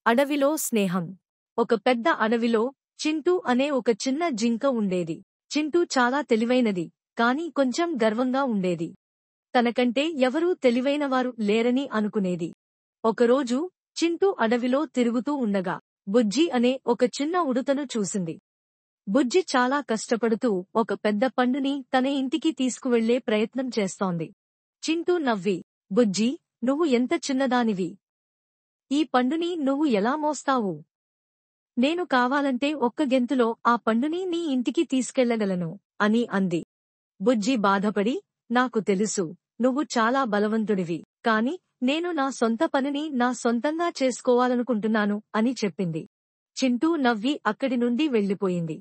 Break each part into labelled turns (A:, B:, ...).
A: అడవిలో స్నేహం. ఒక పెద్ద అడవిలో చింటూ అనే ఒక చిన్న జింక ఉండేది. చింటూ చాలా తెలివైనది, కాని కొంచెం గర్వంగా ఉండేది. తనకంటే ఎవరూ తెలివైనవారు లేరని అనుకునేది. ఒకరోజు చింటూ అడవిలో తిరుగుతూ ఉండగా బుజ్జి అనే ఒక చిన్న ఉడుతను చూసింది. బుజ్జి చాలా కష్టపడుతూ ఒక పెద్ద పండుని తన ఇంటికి తీసుకువెళ్లే ప్రయత్నం చేస్తోంది. చింటూ నవ్వి, బుజ్జీ, నువ్వు ఎంత చిన్నదానివి! ఈ పండుని నువ్వు ఎలా మోస్తావు? నేను కావాలంటే ఒక్క గెంతులో ఆ పండుని నీ ఇంటికి తీసుకెళ్లగలను అని అంది. బుజ్జి బాధపడి, నాకు తెలుసు, నువ్వు చాలా బలవంతుడివి, కాని నేను నా సొంత పనిని నా సొంతంగా చేసుకోవాలనుకుంటున్నాను అని చెప్పింది. చింటూ నవ్వి అక్కడి నుండి వెళ్లిపోయింది.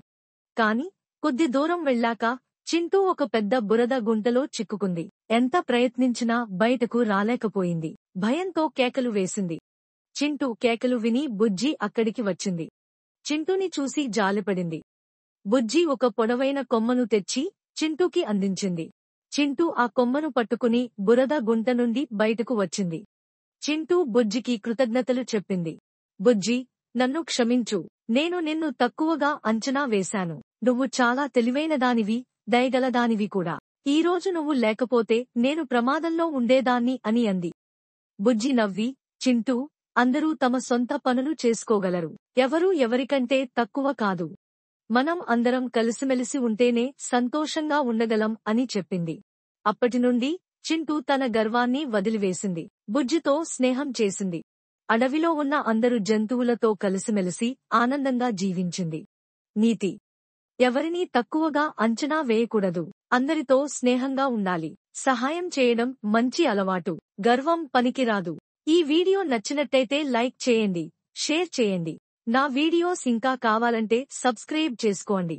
A: కాని కొద్ది దూరం వెళ్ళాక చింటూ ఒక పెద్ద బురద గుంటలో చిక్కుకుంది. ఎంత ప్రయత్నించినా బయటకు రాలేకపోయింది. భయంతో కేకలు వేసింది. చింటూ కేకలు విని బుజ్జి అక్కడికి వచ్చింది. చింటూని చూసి జాలిపడింది. బుజ్జి ఒక పొడవైన కొమ్మను తెచ్చి చింటూకి అందించింది. చింటూ ఆ కొమ్మను పట్టుకుని బురద గుంట నుండి బయటకు వచ్చింది. చింటూ బుజ్జికి కృతజ్ఞతలు చెప్పింది. బుజ్జీ, నన్ను క్షమించు. నేను నిన్ను తక్కువగా అంచనా వేశాను. నువ్వు చాలా తెలివైనదానివి, దయగలదానివి కూడా. ఈరోజు నువ్వు లేకపోతే నేను ప్రమాదంలో ఉండేదాన్ని అని అంది. బుజ్జి నవ్వి, చింటూ, అందరూ తమ సొంత పనులు చేసుకోగలరు. ఎవరూ ఎవరికంటే తక్కువ కాదు. మనం అందరం కలిసిమెలిసి ఉంటేనే సంతోషంగా ఉండగలం అని చెప్పింది. అప్పటినుండి చింటూ తన గర్వాన్ని వదిలివేసింది. బుజ్జితో స్నేహం చేసింది. అడవిలో ఉన్న అందరు జంతువులతో కలిసిమెలిసి ఆనందంగా జీవించింది. నీతి: ఎవరినీ తక్కువగా అంచనా వేయకూడదు. అందరితో స్నేహంగా ఉండాలి. సహాయం చేయడం మంచి అలవాటు. గర్వం పనికిరాదు. ఈ వీడియో నచ్చినట్టయితే లైక్ చేయండి, షేర్ చేయండి. నా వీడియోస్ ఇంకా కావాలంటే సబ్స్క్రైబ్ చేసుకోండి.